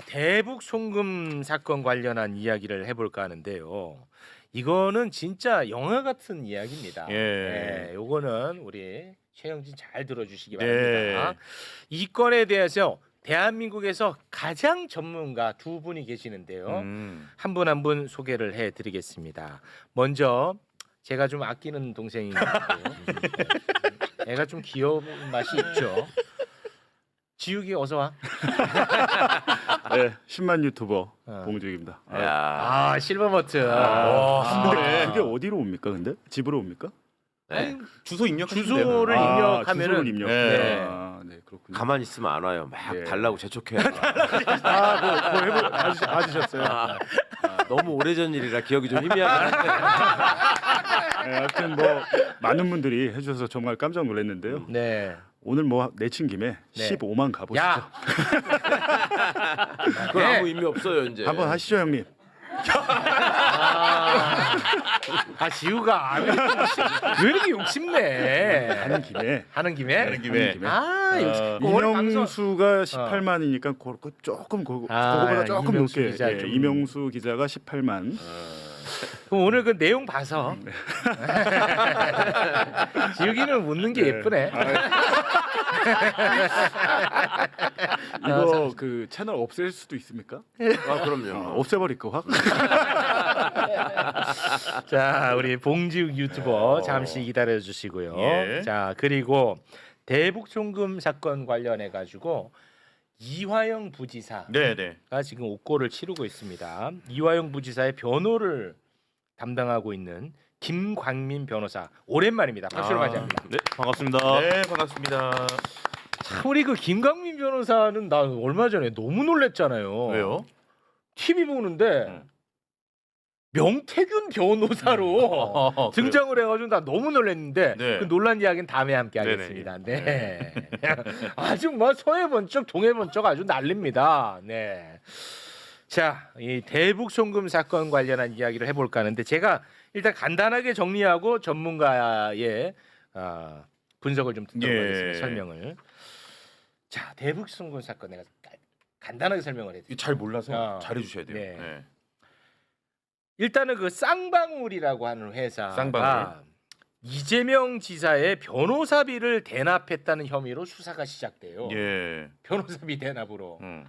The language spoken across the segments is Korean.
대북 송금 사건 관련한 이야기를 해볼까 하는데요. 이거는 진짜 영화 같은 이야기입니다. 예. 요거는 우리 최영진 잘 들어주시기 네. 바랍니다. 이 건에 대해서 대한민국에서 가장 전문가 두 분이 계시는데요. 한 분 한 분 소개를 해드리겠습니다. 먼저 제가 좀 아끼는 동생이고 애가 좀 귀여운 맛이 있죠. 지욱이 어서 와. 네, 10만 유튜버 봉주익입니다. 아 실버 버튼. 근데 그게 어디로 옵니까? 근데 집으로 옵니까? 네. 주소 입력하시면 돼요. 주소를 입력하면은 주소를 입력. 네. 네, 그렇군요. 가만히 있으면 안 와요. 막 예. 달라고 재촉해요. 뭐 맞으셨어요? 너무 오래전 일이라 기억이 좀 희미하긴 한데. 네, 하여튼 뭐 많은 분들이 해주셔서 정말 깜짝 놀랐는데요. 네. 오늘 뭐 내친 김에 네. 15만 가보시죠. 야. 그건 아무 의미 없어요 이제. 한번 하시죠, 형님. 지우가 왜 이렇게 욕심내? 하는 김에. 하는 김에? 하는 김에. 방송. 이명수가 18만이니까 조금 그거보다 조금 이명수 높게. 기자 예, 좀. 이명수 기자가 18만. 그럼 오늘 그 내용 봐서 지우기는 웃는 게 예쁘네. 이거 그 채널 없앨 수도 있습니까? 그럼요. 없애버릴 거 확. 자, 우리 봉지욱 유튜버 잠시 기다려 주시고요. 예. 자, 그리고 대북 송금 사건 관련해 가지고 이화영 부지사가 네네. 지금 옥고를 치르고 있습니다. 이화영 부지사의 변호를 담당하고 있는 김광민 변호사 오랜만입니다. 박수로 맞이합니다. 네, 반갑습니다. 네, 반갑습니다. 참 우리 그 김광민 변호사는 나 얼마 전에 너무 놀랬잖아요. 왜요? TV 보는데 명태균 변호사로 등장을 해가지고 나 너무 놀랐는데 네. 그 놀란 이야기는 다음에 함께 네네. 하겠습니다. 네. 아주 뭐 서해 번쩍 동해 번쩍 아주 난립니다. 네. 자, 이 대북 송금 사건 관련한 이야기를 해볼까 하는데 제가 일단 간단하게 정리하고 전문가의 분석을 좀 듣도록 예. 하겠습니다. 설명을. 자, 대북 송금 사건 내가 간단하게 설명을 해드릴게요. 잘 몰라서 어. 잘해주셔야 돼요. 네. 네. 일단은 그 쌍방울이라고 하는 회사가 쌍방울. 이재명 지사의 변호사비를 대납했다는 혐의로 수사가 시작돼요. 예. 변호사비 대납으로. 음.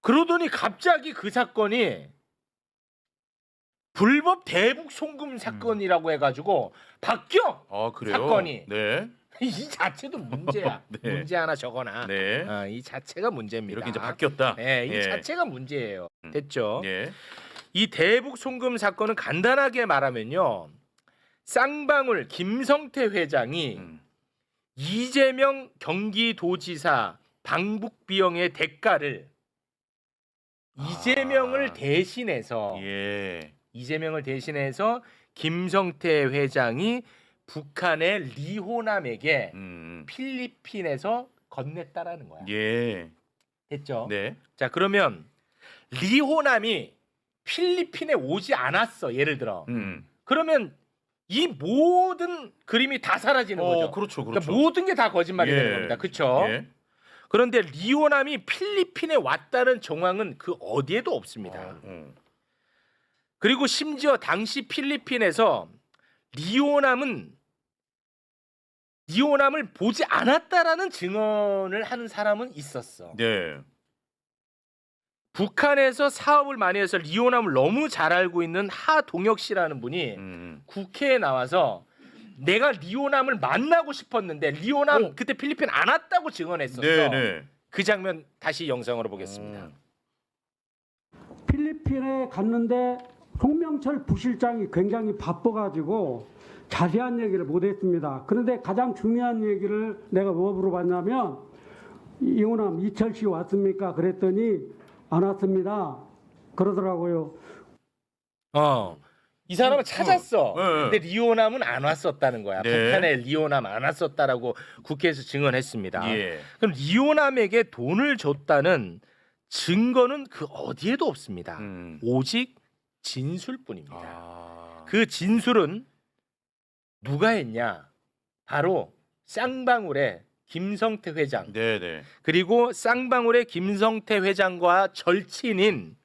그러더니 갑자기 그 사건이 불법 대북 송금 사건이라고 해가지고 바뀌어. 아 그래요? 사건이. 네. 이 자체도 문제야. 네. 문제 하나 적어놔. 네. 이 자체가 문제입니다. 이렇게 이제 바뀌었다. 네, 이 예. 자체가 문제예요. 됐죠? 예. 이 대북 송금 사건은 간단하게 말하면요. 쌍방울 김성태 회장이 이재명 경기도지사 방북 비용의 대가를 이재명을 대신해서 예. 이재명을 대신해서 김성태 회장이 북한의 리호남에게 필리핀에서 건넸다라는 거야. 예. 됐죠? 네. 자, 그러면 리호남이 필리핀에 오지 않았어. 예를 들어. 그러면 이 모든 그림이 다 사라지는 거죠. 그렇죠. 그러니까 모든 게 다 거짓말이 예. 되는 겁니다. 그렇죠? 예. 그런데 리호남이 필리핀에 왔다는 정황은 그 어디에도 없습니다. 그리고 심지어 당시 필리핀에서 리호남을 보지 않았다라는 증언을 하는 사람은 있었어. 네. 북한에서 사업을 많이 해서 리호남을 너무 잘 알고 있는 하동혁 씨라는 분이 국회에 나와서 내가 리호남을 만나고 싶었는데 리호남 그때 필리핀 안 왔다고 증언했었어. 네. 그 장면 다시 영상으로 보겠습니다. 필리핀에 갔는데 송명철 부실장이 굉장히 바빠가지고 자세한 얘기를 못했습니다. 그런데 가장 중요한 얘기를 내가 뭐 물어봤냐면 이호남 이철 씨 왔습니까? 그랬더니 안 왔습니다. 그러더라고요. 이 사람을 찾았어. 네. 근데 리호남은 안 왔었다는 거야. 네. 북한에 리호남 안 왔었다라고 국회에서 증언했습니다. 예. 그럼 리호남에게 돈을 줬다는 증거는 그 어디에도 없습니다. 오직 진술뿐입니다. 그 진술은 누가 했냐? 바로 쌍방울의 김성태 회장 네네. 그리고 쌍방울의 김성태 회장과 절친인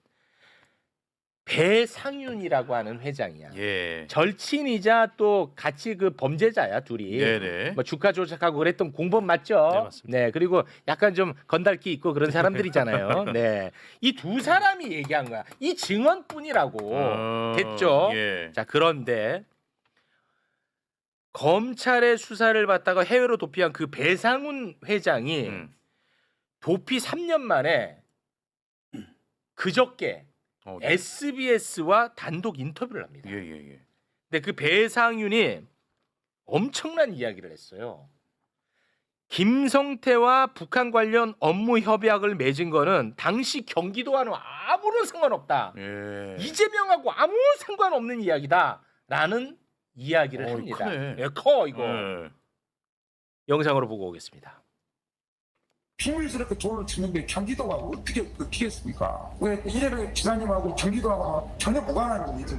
배상윤이라고 하는 회장이야. 예. 절친이자 또 같이 그 범죄자야 둘이. 네네. 뭐 주가 조작하고 그랬던 공범 맞죠? 네, 맞습니다. 네, 그리고 약간 좀 건달기 있고 그런 사람들이잖아요. 네, 이 두 사람이 얘기한 거야. 이 증언뿐이라고 됐죠? 예. 자, 그런데 검찰의 수사를 받다가 해외로 도피한 그 배상훈 회장이 도피 3년 만에 그저께 네. SBS와 단독 인터뷰를 합니다. 예예예. 근데 그 배상윤이 엄청난 이야기를 했어요. 김성태와 북한 관련 업무 협약을 맺은 거는 당시 경기도와는 아무런 상관없다. 예. 이재명하고 아무 상관없는 이야기다라는 이야기를 합니다. 크네. 예, 커 이거. 예. 영상으로 보고 오겠습니다. 비밀스럽게 돈을 주는데 경기도가 어떻게 피했습니까? 왜 이재명 지사님하고 경기도하고 전혀 무관한 일이죠.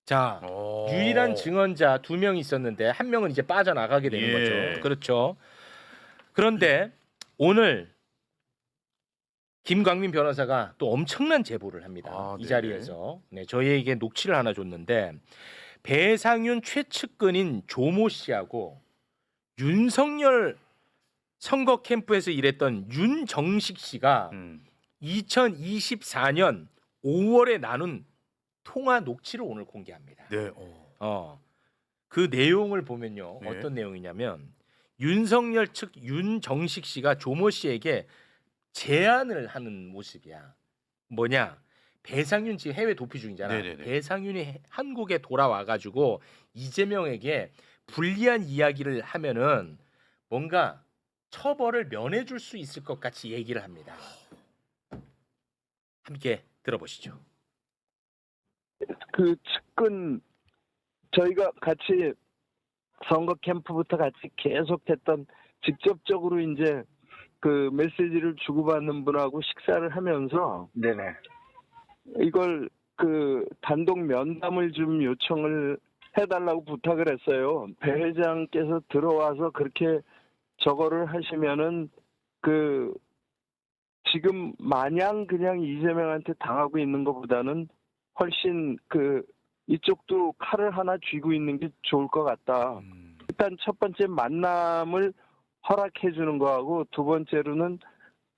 자, 오. 유일한 증언자 2명이 있었는데 한 명은 이제 빠져나가게 되는 예. 거죠. 그렇죠. 그런데 오늘 김광민 변호사가 또 엄청난 제보를 합니다. 아, 이 네. 자리에서 저희에게 녹취를 하나 줬는데 배상윤 최측근인 조모 씨하고 윤석열 선거 캠프에서 일했던 윤정식 씨가 2024년 5월에 나눈 통화 녹취를 오늘 공개합니다. 네. 그 내용을 보면요. 네. 어떤 내용이냐면 윤석열 측 윤정식 씨가 조모 씨에게 제안을 하는 모습이야. 뭐냐? 배상윤 지금 해외 도피 중이잖아. 네네네. 배상윤이 한국에 돌아와 가지고 이재명에게 불리한 이야기를 하면은 뭔가 처벌을 면해 줄 수 있을 것 같이 얘기를 합니다. 함께 들어보시죠. 그 측근 저희가 같이 선거 캠프부터 같이 계속했던 직접적으로 이제 그 메시지를 주고받는 분하고 식사를 하면서 네네. 이걸 그 단독 면담을 좀 요청을 해달라고 부탁을 했어요. 배 회장께서 들어와서 그렇게 저거를 하시면은 그 지금 마냥 그냥 이재명한테 당하고 있는 것보다는 훨씬 그 이쪽도 칼을 하나 쥐고 있는 게 좋을 것 같다. 일단 첫 번째 만남을 허락해 주는 거하고 두 번째로는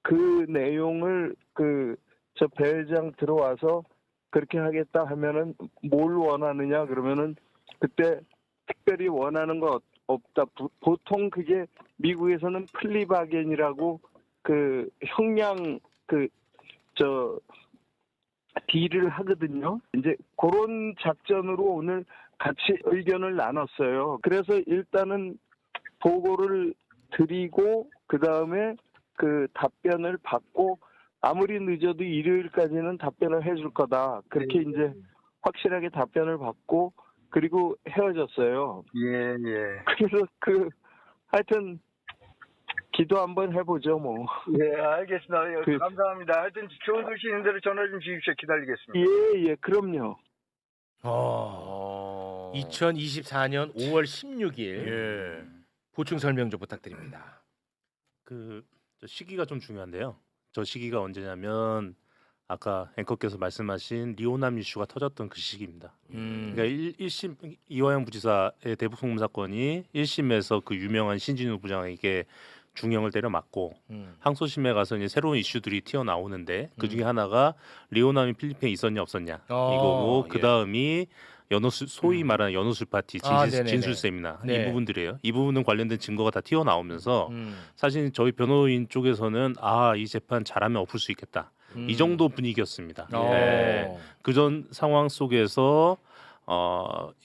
그 내용을 그 저 배 회장 들어와서 그렇게 하겠다 하면은 뭘 원하느냐 그러면은 그때 특별히 원하는 거 없다. 보통 그게 미국에서는 플리바겐이라고 그 형량 딜을 하거든요. 이제 그런 작전으로 오늘 같이 의견을 나눴어요. 그래서 일단은 보고를 드리고 그 다음에 그 답변을 받고 아무리 늦어도 일요일까지는 답변을 해줄 거다. 그렇게 이제 확실하게 답변을 받고 그리고 헤어졌어요. 예. 그래서 하여튼 기도 한번 해보죠 뭐. 예, 알겠습니다. 감사합니다. 하여튼 좋은 소식 있는 대로 전화 좀 주십시오. 기다리겠습니다. 예, 그럼요. 2024년 5월 16일 예. 보충 설명 좀 부탁드립니다. 저 시기가 좀 중요한데요. 저 시기가 언제냐면 아까 앵커께서 말씀하신 리오남 이슈가 터졌던 그 시기입니다. 그러니까 1심 이화영 부지사의 대북 송금 사건이 1심에서 그 유명한 신진우 부장에게 중형을 때려 맞고 항소심에 가서 이제 새로운 이슈들이 튀어나오는데 그 중에 하나가 리오남이 필리핀에 있었냐 없었냐 이거고 그 다음이 소위 말하는 연호술 파티 진술 세미나 네. 이 부분들이에요. 이 부분은 관련된 증거가 다 튀어나오면서 사실 저희 변호인 쪽에서는 이 재판 잘하면 엎을 수 있겠다. 이 정도 분위기였습니다. 네. 그전 상황 속에서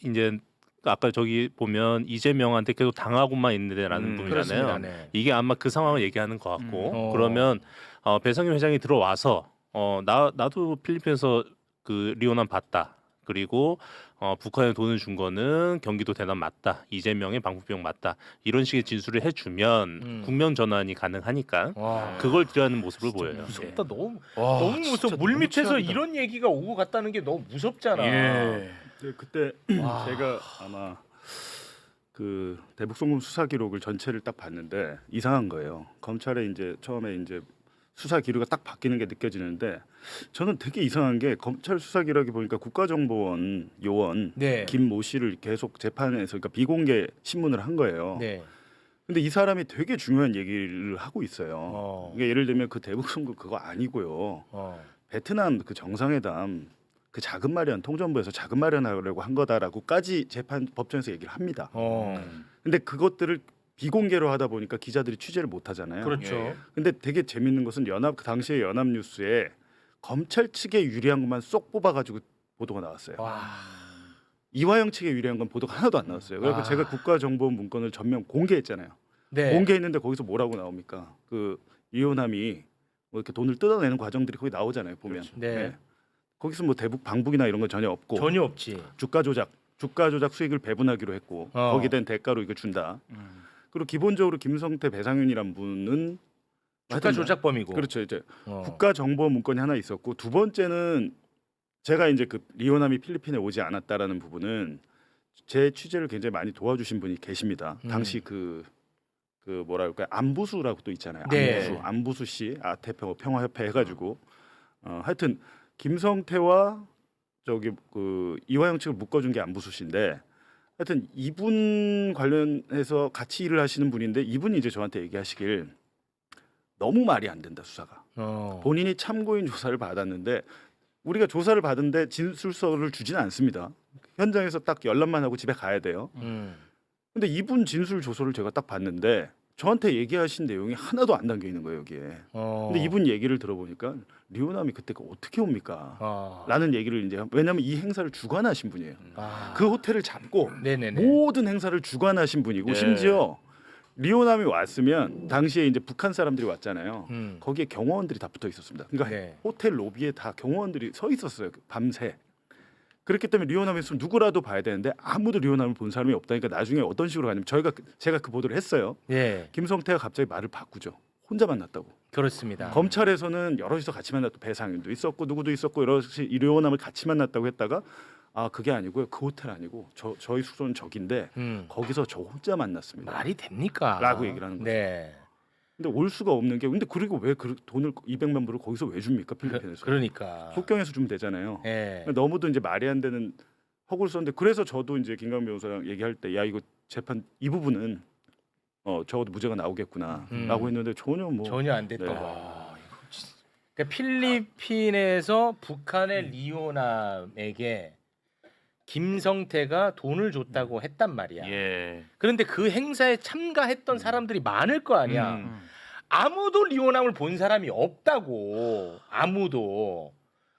이제 아까 저기 보면 이재명한테 계속 당하고만 있는데라는 부분이잖아요. 그렇습니다. 네. 이게 아마 그 상황을 얘기하는 것 같고 그러면 배상윤 회장이 들어와서 나도 필리핀에서 그 리오남 봤다. 그리고 북한에 돈을 준 거는 경기도 대남 맞다. 이재명의 방북병 맞다. 이런 식의 진술을 해주면 국면 전환이 가능하니까 그걸 드려하는 모습을 보여요. 무섭다. 너무 와, 무서워. 진짜 물 너무 밑에서 최악이다. 이런 얘기가 오고 갔다는 게 너무 무섭잖아. 예. 그때 제가 아마 그 대북 송금 수사 기록을 전체를 딱 봤는데 이상한 거예요. 검찰에 이제 처음에 이제 수사 기록이 딱 바뀌는 게 느껴지는데 저는 되게 이상한 게 검찰 수사 기록이 보니까 국가정보원 요원 네. 김모 씨를 계속 재판에서 그러니까 비공개 신문을 한 거예요. 네. 근데 이 사람이 되게 중요한 얘기를 하고 있어요. 그러니까 예를 들면 그 대북 송금 그거 아니고요. 베트남 그 정상회담 그 자금 마련 통전부에서 자금 마련하려고 한 거다라고까지 재판 법정에서 얘기를 합니다. 근데 그것들을 비공개로 하다 보니까 기자들이 취재를 못 하잖아요. 그렇죠. 근데 되게 재밌는 것은 그 당시에 연합뉴스에 검찰 측에 유리한 것만 쏙 뽑아가지고 보도가 나왔어요. 와. 이화영 측에 유리한 건 보도가 하나도 안 나왔어요. 그래서 아. 제가 국가정보원 문건을 전면 공개했잖아요. 네. 공개했는데 거기서 뭐라고 나옵니까? 그 이호남이 뭐 이렇게 돈을 뜯어내는 과정들이 거기 나오잖아요. 보면. 네. 거기서 뭐 대북 방북이나 이런 건 전혀 없고 전혀 없지. 주가 조작 수익을 배분하기로 했고 거기에 대한 대가로 이거 준다. 그리고 기본적으로 김성태 배상윤이란 분은 주가 조작범이고. 그렇죠. 이제 국가정보 문건이 하나 있었고 두 번째는 제가 이제 그 리오남이 필리핀에 오지 않았다라는 부분은 제 취재를 굉장히 많이 도와주신 분이 계십니다. 당시 그 뭐랄까요 안부수라고 또 있잖아요. 네. 안부수 씨 아태평 평화협회 해가지고 하여튼 김성태와 저기 그 이화영 측을 묶어준 게 안부수 씨인데 하여튼 이분 관련해서 같이 일을 하시는 분인데 이분이 이제 저한테 얘기하시길 너무 말이 안 된다 수사가. 본인이 참고인 조사를 받았는데 우리가 조사를 받은데 진술서를 주지는 않습니다. 현장에서 딱 열람만 하고 집에 가야 돼요. 근데 이분 진술 조서를 제가 딱 봤는데 저한테 얘기하신 내용이 하나도 안 담겨 있는 거예요 여기에. 근데 이분 얘기를 들어보니까 리오남이 그때 어떻게 옵니까? 라는 얘기를 이제 왜냐하면 이 행사를 주관하신 분이에요. 그 호텔을 잡고 네네네. 모든 행사를 주관하신 분이고 심지어 리오남이 왔으면 당시에 이제 북한 사람들이 왔잖아요. 거기에 경호원들이 다 붙어 있었습니다. 그러니까 네. 호텔 로비에 다 경호원들이 서 있었어요. 밤새. 그렇기 때문에 리오남이 있으면 누구라도 봐야 되는데 아무도 리오남을 본 사람이 없다니까 나중에 어떤 식으로 가냐면 제가 그 보도를 했어요. 예. 김성태가 갑자기 말을 바꾸죠. 혼자 만났다고. 그렇습니다. 검찰에서는 여럿이서 같이 만났고 배상윤도 있었고 누구도 있었고 여럿이 리오남을 같이 만났다고 했다가 아 그게 아니고요. 그 호텔 아니고 저희 숙소는 저긴데 거기서 저 혼자 만났습니다. 말이 됩니까? 라고 얘기를 하는 거죠. 네. 근데 올 수가 없는 게 근데 그리고 왜 그 돈을 200만 불을 거기서 왜 줍니까 필리핀에서? 그러니까. 국경에서 주면 되잖아요. 예. 너무도 이제 말이 안 되는 허구를 썼는데 그래서 저도 이제 김강 변호사랑 얘기할 때 야 이거 재판 이 부분은 적어도 무죄가 나오겠구나라고 했는데 전혀 안 됐던 네. 거. 그러니까 필리핀에서 북한의 리오남에게 김성태가 돈을 줬다고 했단 말이야. 예. 그런데 그 행사에 참가했던 사람들이 많을 거 아니야. 아무도 리오남을 본 사람이 없다고. 아무도.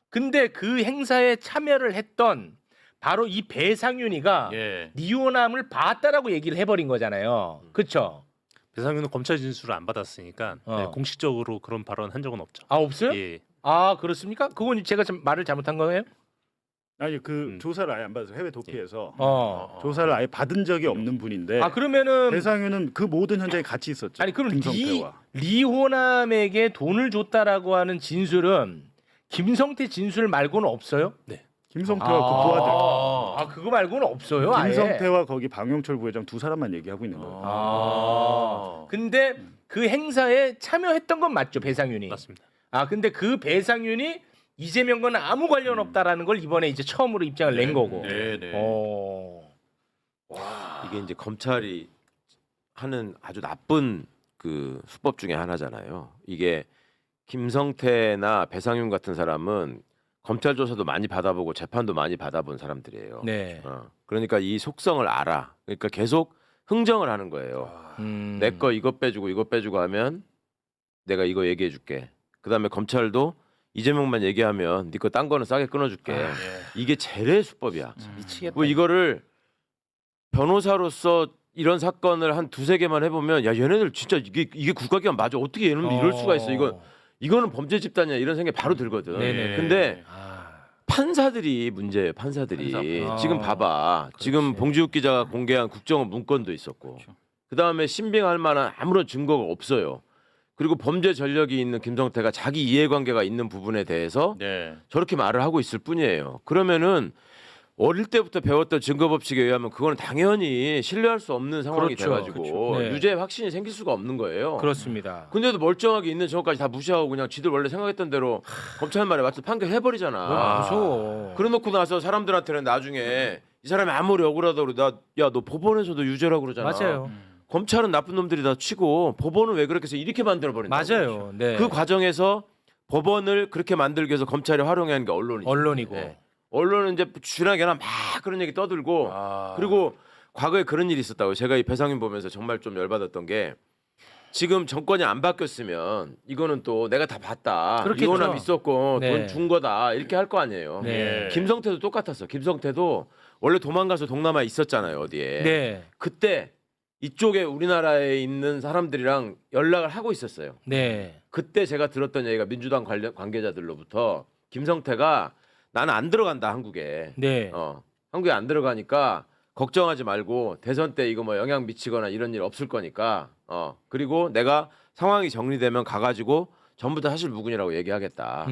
근데 그 행사에 참여를 했던 바로 이 배상윤이가 예. 리오남을 봤다라고 얘기를 해버린 거잖아요. 그렇죠? 배상윤은 검찰 진술을 안 받았으니까 어. 네, 공식적으로 그런 발언 한 적은 없죠. 아 없어요? 예. 아 그렇습니까? 그건 제가 좀 말을 잘못한 거예요? 아니 그 조사를 아예 안 받아서 해외 도피해서 조사를 조사를 아예 받은 적이 없는 분인데 아 그러면은 배상윤은 그 모든 현장에 같이 있었죠. 아니 그럼 김성태와. 리호남에게 돈을 줬다라고 하는 진술은 김성태 진술 말고는 없어요? 김성태와 그 부하들. 아 그거 말고는 없어요. 아예. 김성태와 거기 방영철 부회장 두 사람만 얘기하고 있는 거예요. 근데 그 행사에 참여했던 건 맞죠, 배상윤이. 맞습니다. 아 근데 그 배상윤이 이재명과는 아무 관련 없다라는 걸 이번에 이제 처음으로 입장을 낸 거고. 네, 네. 이게 이제 검찰이 하는 아주 나쁜 그 수법 중에 하나잖아요. 이게 김성태나 배상윤 같은 사람은 검찰 조사도 많이 받아보고 재판도 많이 받아본 사람들이에요. 네. 그러니까 이 속성을 알아. 그러니까 계속 흥정을 하는 거예요. 내 거 이거 빼주고 하면 내가 이거 얘기해 줄게. 그다음에 검찰도 이재명만 얘기하면 네 거 딴 거는 싸게 끊어줄게. 이게 재래의 수법이야. 미치겠다. 뭐 이거를 변호사로서 이런 사건을 한 두세 개만 해보면 야 얘네들 진짜 이게 국가기관 맞아. 어떻게 얘네들 이럴 수가 있어. 이거는 범죄 집단이야 이런 생각이 바로 들거든. 네네. 근데 판사들이 문제예요. 판사들이. 지금 봐봐. 지금 봉지욱 기자가 공개한 국정원 문건도 있었고 그다음에 신빙할 만한 아무런 증거가 없어요. 그리고 범죄 전력이 있는 김성태가 자기 이해관계가 있는 부분에 대해서 네. 저렇게 말을 하고 있을 뿐이에요. 그러면은 어릴 때부터 배웠던 증거법칙에 의하면 그거는 당연히 신뢰할 수 없는 상황이 그렇죠. 돼가지고 그렇죠. 네. 유죄 확신이 생길 수가 없는 거예요. 그렇습니다. 근데도 멀쩡하게 있는 정까지 다 무시하고 그냥 지들 원래 생각했던 대로 검찰 말에 맞춰 판결해버리잖아. 너무 무서워. 그래놓고 나서 사람들한테는 나중에 이 사람이 아무리 억울하다고 야너 법원에서도 유죄라고 그러잖아. 맞아요. 검찰은 나쁜 놈들이다 치고 법원은 왜 그렇게 해서 이렇게 만들어 버린다. 맞아요. 네. 그 과정에서 법원을 그렇게 만들기 위해서 검찰이 활용하는 게 언론이죠. 언론이고. 네. 언론은 이제 주량이나 막 그런 얘기 떠들고 그리고 과거에 그런 일이 있었다고. 제가 이 배상윤 보면서 정말 좀 열받았던 게 지금 정권이 안 바뀌었으면 이거는 또 내가 다 봤다. 그렇겠죠. 이혼함 있었고 네. 돈 준 거다 이렇게 할 거 아니에요. 네. 김성태도 똑같았어. 김성태도 원래 도망가서 동남아에 있었잖아요. 어디에. 네. 그때 이쪽에 우리나라에 있는 사람들이랑 연락을 하고 있었어요. 네. 그때 제가 들었던 얘기가 민주당 관계자들로부터 김성태가 나는 안 들어간다 한국에. 네. 한국에 안 들어가니까 걱정하지 말고 대선 때 이거 뭐 영향 미치거나 이런 일 없을 거니까. 그리고 내가 상황이 정리되면 가가지고 전부 다 사실 무근이라고 얘기하겠다.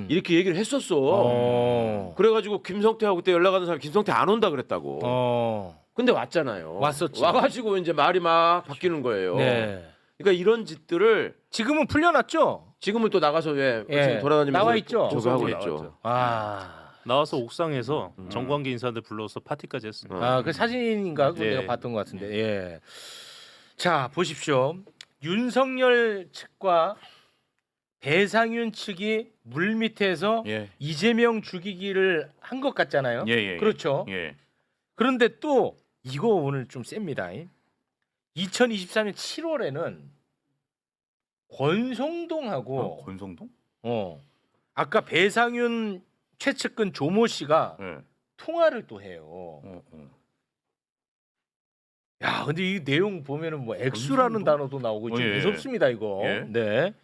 이렇게 얘기를 했었어. 그래가지고 김성태하고 그때 연락하는 사람 김성태 안 온다 그랬다고. 근데 왔잖아요. 왔었지. 와가지고 이제 말이 막 바뀌는 거예요. 네. 그러니까 이런 짓들을 지금은 풀려났죠? 지금은 또 나가서 왜 예. 지금 돌아다니면서 나와 있죠? 저거 하고 나왔죠. 있죠. 나와서 옥상에서 정관계 인사들 불러서 파티까지 했습니다. 아, 그 사진인가? 그거 네. 내가 봤던 것 같은데. 예. 자, 보십시오. 윤석열 측과 배상윤 측이 물 밑에서 예. 이재명 죽이기를 한 것 같잖아요. 예. 그렇죠. 예. 그런데 또 이거 오늘 좀 셉니다. 2024년 7월에는 권성동하고 권성동? 아까 배상윤 최측근 조모 씨가 예. 통화를 또 해요. 야, 근데 이 내용 보면은 뭐 액수라는 단어도 나오고 좀 예. 무섭습니다, 이거. 예. 네.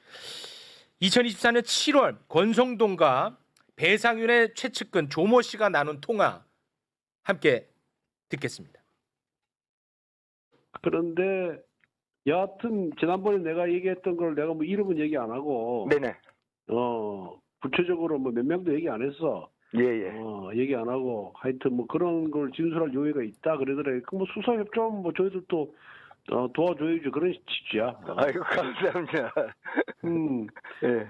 2024년 7월 권성동과 배상윤의 최측근 조모 씨가 나눈 통화 함께 듣겠습니다. 그런데 여하튼 지난번에 내가 얘기했던 걸 내가 뭐 이름은 얘기 안 하고 네네. 구체적으로 뭐 몇 명도 얘기 안 했어. 예예. 얘기 안 하고 하여튼 뭐 그런 걸 진술할 요의가 있다 그러더래. 그 뭐 수사 협조하면 뭐 저희들도 도와줘야지 그런 취지야. 아이고 감사합니다. 예.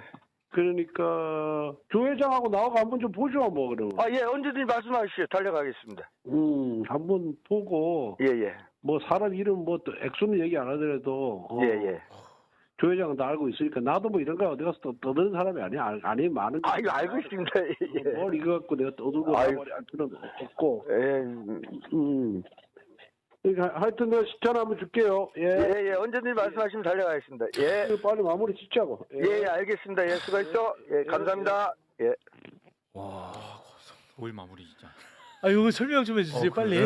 그러니까 조 회장하고 나하고 한번 좀 보죠 뭐 그러면. 아 예 언제든지 말씀하시죠. 달려가겠습니다. 한번 보고 예예. 뭐 사람 이름 뭐 또 액수는 얘기 안 하더라도 예예. 조 회장은 다 알고 있으니까 나도 뭐 이런 거 어디 가서 떠드는 사람이 아니야. 아니 많은 거. 아이고 알고 있습니다. 예. 뭘 이거 갖고 내가 떠들고 아이고. 할 필요는 없고. 예. 그러니까 하여튼 내가 시간 한번 줄게요. 예. 예예 언제든지 말씀하시면 달려가겠습니다. 예. 빨리 마무리 짓자고. 예예 알겠습니다. 예 수고했어. 예 감사합니다. 예. 올 마무리 진짜. 아, 이거 설명 좀 해주세요, 빨리.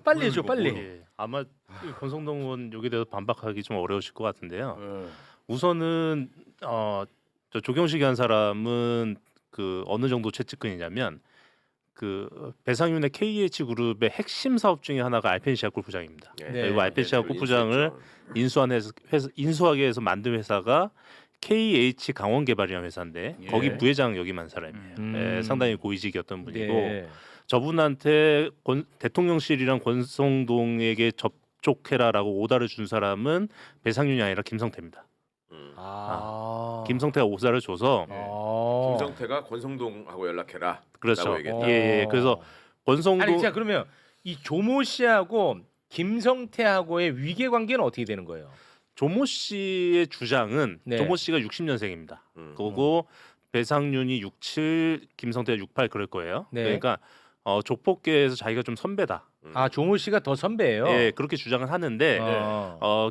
빨리 해줘, 빨리. 예. 아마 이 권성동 의원 여기에 대해서 반박하기 좀 어려우실 것 같은데요. 예. 우선은 저 조경식 한 사람은 그 어느 정도 최측근이냐면 그 배상윤의 KH 그룹의 핵심 사업 중에 하나가 알펜시아 골프장입니다. 네. 그리고 알펜시아 골프장을 인수하기 위해서 만든 회사가 KH 강원개발이라는 회사인데 예. 거기 부회장 역임한 사람이에요. 상당히 고위직이었던 분이고 네. 저분한테 대통령실이랑 권성동에게 접촉해라라고 오다를 준 사람은 배상윤이 아니라 김성태입니다. 김성태가 오다를 줘서 김성태가 권성동하고 연락해라. 그렇죠. 라고 얘기했다. 예. 그래서 권성동 아니, 자 그러면 이 조모 씨하고 김성태하고의 위계 관계는 어떻게 되는 거예요? 조모 씨의 주장은 네. 조모 씨가 60년생입니다. 그리고 배상윤이 67, 김성태가 68 그럴 거예요. 네. 그러니까 족보계에서 자기가 좀 선배다. 아, 조모 씨가 더 선배예요. 예, 그렇게 주장을 하는데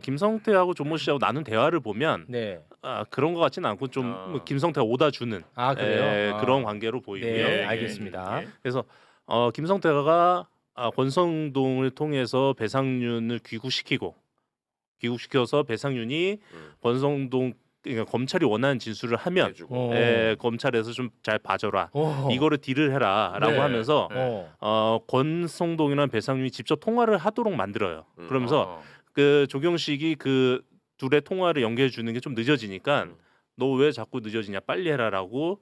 김성태하고 조모 씨하고 나눈 대화를 보면 네. 그런 것 같지는 않고 좀 뭐 김성태가 오다 주는 그래요? 그런 관계로 보이고요. 네, 알겠습니다. 그래서 김성태가 권성동을 통해서 배상윤을 귀국시켜서 배상윤이 권성동 그러니까 검찰이 원하는 진술을 하면 검찰에서 좀 잘 봐줘라. 이거를 딜을 해라라고 네. 하면서 권성동이랑 배상윤이 직접 통화를 하도록 만들어요. 그러면서 그 조경식이 그 둘의 통화를 연결해 주는 게 좀 늦어지니까 너 왜 자꾸 늦어지냐 빨리 해라라고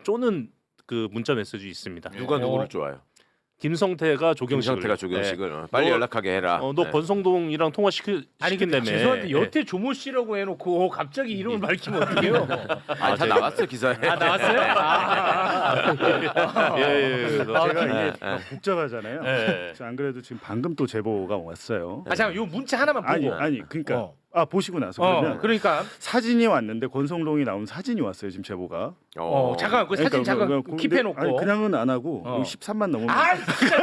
쪼는 그 문자 메시지 있습니다. 누가 누구를 좋아요? 김성태가 조경식을 김성태가 조경식을 빨리 너- 연락하게 해라. 너 네. 권성동이랑 아니 근데 통화시킨다며. 죄송한데 여태 조모 씨라고 해놓고 갑자기 이름을 밝히면 어떡해요? 다 나왔어 기사에. 아 나왔어요? 예. 제가 이게 네. 복잡하잖아요. 네. 안 그래도 지금 방금 또 제보가 왔어요. 아 잠깐 요 문자 하나만 보고. 아니 그러니까 어. 보시고 나서 그러면 그러니까 사진이 왔는데 권성동이 나온 사진이 왔어요. 지금 제보가. 잠깐 그 사진 잠깐 킵해놓고. 아니 그냥은 안 하고 어. 여기 13만 넘으면 아 진짜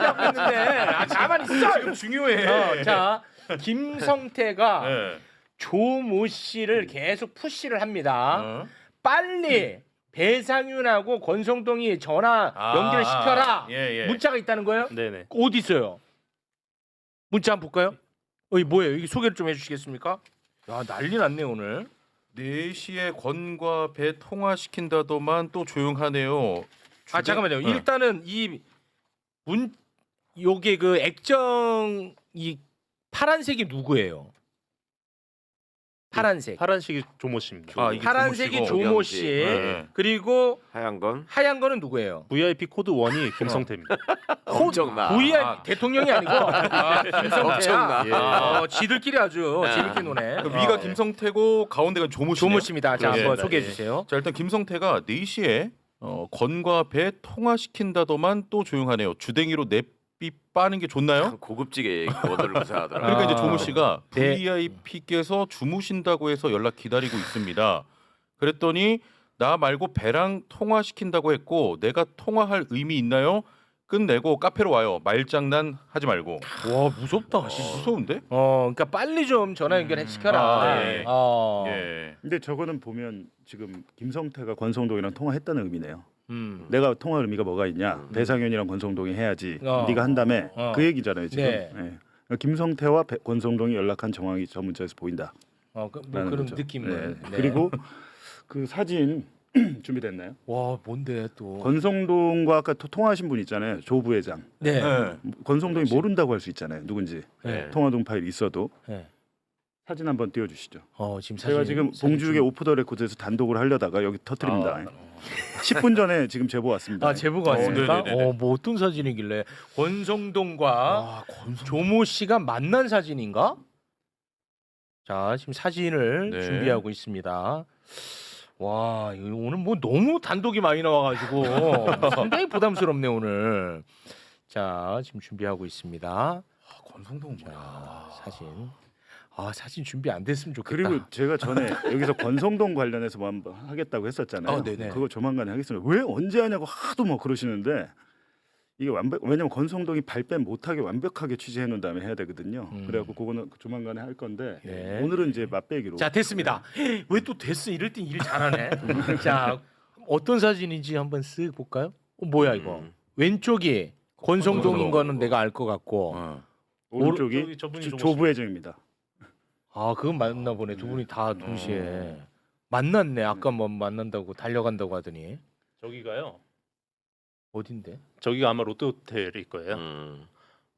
하고 있는데 가만히 있어. 지금 중요해. 자 김성태가 네. 조모 씨를 계속 푸시를 합니다. 어? 빨리 배상윤하고 권성동이 전화 연결시켜라. 예. 문자가 있다는 거예요? 네네. 어디 있어요? 문자 한번 볼까요? 이게 뭐예요? 이게 소개를 좀 해주시겠습니까? 야 난리 났네 오늘. 4시에 권과 배 통화시킨다더만 또 조용하네요. 아 잠깐만요. 네. 일단은 요게 그 액정 이 파란색이 누구예요? 파란색. 파란색이 조모 씨입니다. 아, 이게 파란색이 조모 씨고. 조모 씨. 네. 그리고 하얀 건 하얀 거는 누구예요? VIP 코드 1이 김성태입니다. 엄청나. VIP 대통령이 아니고 김성태야. 엄청나. 예. 지들끼리 아주 재밌게 노네. 그 위가 김성태고 가운데가 조모 씨네요. 조모 씨입니다. 자 한번 예. 소개해 주세요. 자 일단 김성태가 4시에 권과 배 통화시킨다더만 또 조용하네요. 주댕이로 내비 빠는 게 좋나요? 고급지게 원어를 구사하더라. 그러니까 이제 아. 조모 씨가 네. VIP께서 주무신다고 해서 연락 기다리고 있습니다. 그랬더니 나 말고 배랑 통화시킨다고 했고 내가 통화할 의미 있나요? 끝내고 카페로 와요. 말장난 하지 말고. 와 무섭다. 무서운데? 그러니까 빨리 좀 전화 연결 시켜라. 아, 예. 예. 근데 저거는 보면 지금 김성태가 권성동이랑 통화했다는 의미네요. 음. 내가 통화 의미가 뭐가 있냐? 배상현이랑 권성동이 해야지. 네가 한 다음에 어. 그 얘기잖아요 지금. 네. 예. 김성태와 권성동이 연락한 정황이 저 문자에서 보인다. 뭐 라는 그런 거죠. 느낌은. 네. 네. 그리고 그 사진 준비됐나요? 와 뭔데 또? 권성동과 아까 통화하신 분 있잖아요. 조 부회장. 네. 권성동이 모른다고 할 수 있잖아요. 누군지. 네. 통화 동파일 있어도. 네. 사진 한번 띄워주시죠. 지금 제가 지금 봉주의 오프 더 레코드에서 단독을 하려다가 여기 터뜨립니다. 10분 전에 지금 제보 왔습니다. 제보가 왔습니까? 네네네. 뭐 어떤 사진이길래 권성동과 조모 씨가 만난 사진인가? 자 지금 사진을 네. 준비하고 있습니다. 와 이거 오늘 뭐 너무 단독이 많이 나와가지고 상당히 부담스럽네 오늘. 자 지금 준비하고 있습니다. 권성동 뭐야? 자, 사진. 사진 준비 안 됐으면 좋겠다. 그리고 제가 전에 여기서 권성동 관련해서 뭐 한번 하겠다고 했었잖아요. 네네. 그거 조만간에 하겠습니다. 왜 언제 하냐고 하도 뭐 그러시는데 이게 왜냐면 권성동이 발뺌 못하게 완벽하게 취재해 놓은 다음에 해야 되거든요. 그래갖고 그거는 조만간에 할 건데 네. 오늘은 이제 맛배기로. 자 됐습니다. 왜 또 됐어? 이럴 땐 일 잘하네. 자 어떤 사진인지 한번 쓱 볼까요? 뭐야 이거? 왼쪽이 권성동인 거는 내가 알 것 같고. 오른쪽이 저분이 조 부회장입니다. 그건 맞나 보네. 두 분이 다 동시에 만났네. 아까 뭐 만난다고 달려간다고 하더니 저기가요. 어딘데? 저기가 아마 롯데호텔일 거예요.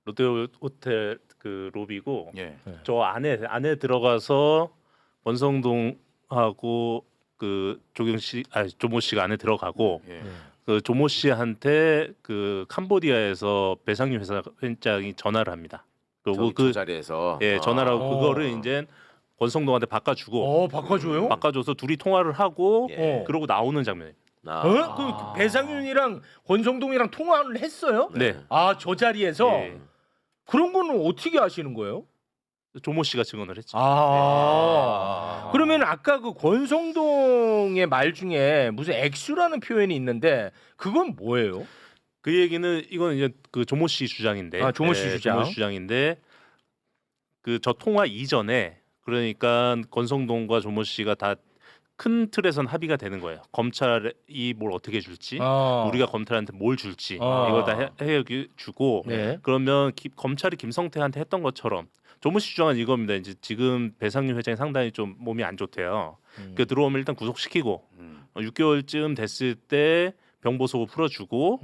롯데호텔 그 로비고 예. 저 안에 들어가서 권성동하고 그 조모 씨가 안에 들어가고 예. 그 조모 씨한테 그 캄보디아에서 배상윤 회장이 전화를 합니다. 그리고 그 자리에서 전화를 하고 그거를 이제 권성동한테 바꿔주고 바꿔줘요? 바꿔줘서 둘이 통화를 하고 예. 그러고 나오는 장면이에요. 그 배상윤이랑 권성동이랑 통화를 했어요? 네. 저 자리에서 예. 그런 거는 어떻게 아시는 거예요? 조모 씨가 증언을 했죠. 그러면 아까 그 권성동의 말 중에 무슨 액수라는 표현이 있는데 그건 뭐예요? 그 얘기는 이건 이제 그 조모 씨 주장인데. 조모 씨 주장. 조모 씨 주장인데 그 저 통화 이전에 그러니까 권성동과 조모 씨가 다 큰 틀에선 합의가 되는 거예요. 검찰이 뭘 어떻게 줄지, 우리가 검찰한테 뭘 줄지 이걸 다 해주고 네. 그러면 검찰이 김성태한테 했던 것처럼 조모 씨 주장은 이겁니다. 이제 지금 배상윤 회장이 상당히 좀 몸이 안 좋대요. 그 들어오면 일단 구속시키고 6개월쯤 됐을 때 병보소고 풀어주고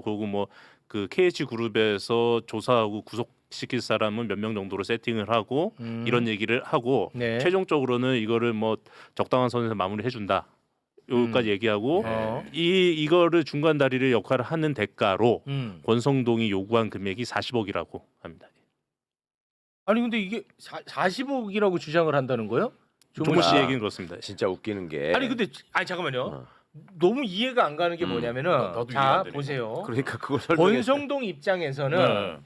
그리고 뭐 그 KH 그룹에서 조사하고 구속시킬 사람은 몇 명 정도로 세팅을 하고 이런 얘기를 하고 네. 최종적으로는 이거를 뭐 적당한 선에서 마무리해준다 요까지 얘기하고 이거를 중간 다리를 역할을 하는 대가로 권성동이 요구한 금액이 40억이라고 합니다. 아니 근데 이게 40억이라고 주장을 한다는 거예요? 조모 씨 얘기는 그렇습니다. 진짜 웃기는 게 아니 근데 아니 잠깐만요. 너무 이해가 안 가는 게 뭐냐면은 나도 이해가 자 안 되네. 보세요. 그러니까 그걸 설명해. 권성동 입장에서는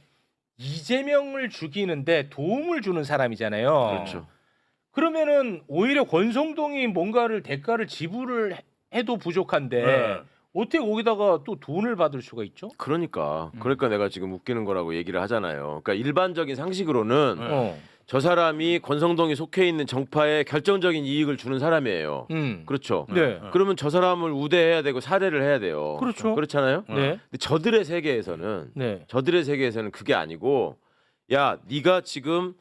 이재명을 죽이는데 도움을 주는 사람이잖아요. 그렇죠. 그러면은 오히려 권성동이 뭔가를 대가를 지불을 해도 부족한데 어떻게 거기다가 또 돈을 받을 수가 있죠? 그러니까 내가 지금 웃기는 거라고 얘기를 하잖아요. 그러니까 일반적인 상식으로는 저 사람이 권성동이 속해 있는 정파에 결정적인 이익을 주는 사람이에요. 그렇죠. 네. 그러면 저 사람을 우대해야 되고 살해를 해야 돼요. 그렇죠. 그렇잖아요. 네. 근데 저들의 세계에서는 네. 그게 아니고 야 네가 지금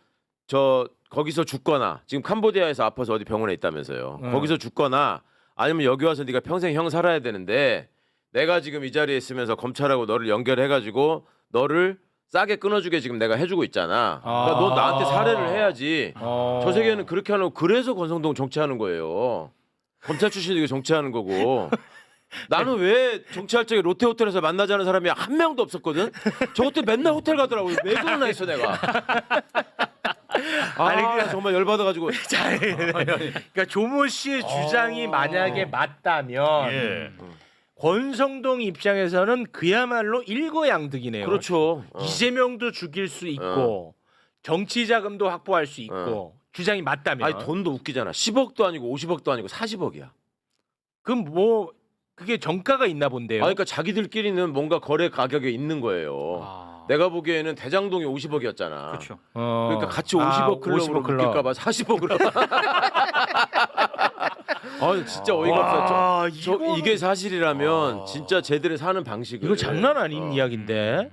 저 거기서 죽거나 지금 캄보디아에서 아파서 어디 병원에 있다면서요. 거기서 죽거나 아니면 여기 와서 네가 평생 형 살아야 되는데 내가 지금 이 자리에 있으면서 검찰하고 너를 연결해가지고 너를 싸게 끊어주게 지금 내가 해주고 있잖아. 그러니까 너 나한테 살해를 해야지. 저 세계는 그렇게 하는 거. 그래서 권성동 정치하는 거예요. 검찰 출신이 이게 정치하는 거고. 나는 왜 정치할 적에 롯데호텔에서 만나자는 사람이 한 명도 없었거든. 저것도 맨날 호텔 가더라고. 왜 그러나 했어 내가. 아니 정말 열받아가지고. 그러니까 조모 씨의 주장이 만약에 맞다면 권성동 입장에서는 그야말로 일거양득이네요. 그렇죠. 이재명도 죽일 수 있고 정치 자금도 확보할 수 있고 주장이 맞다면. 아니 돈도 웃기잖아. 10억도 아니고 50억도 아니고 40억이야. 그럼 뭐 그게 정가가 있나 본데요. 그러니까 자기들끼리는 뭔가 거래 가격에 있는 거예요. 내가 보기에는 대장동이 50억이었잖아. 그렇죠. 그러니까 같이 50억 클럽으로 50억 클럽. 묶일까봐 40억으로. 진짜 어이가 없어. 이게 사실이라면 진짜 쟤들이 사는 방식을. 이거 장난 아닌 이야기인데.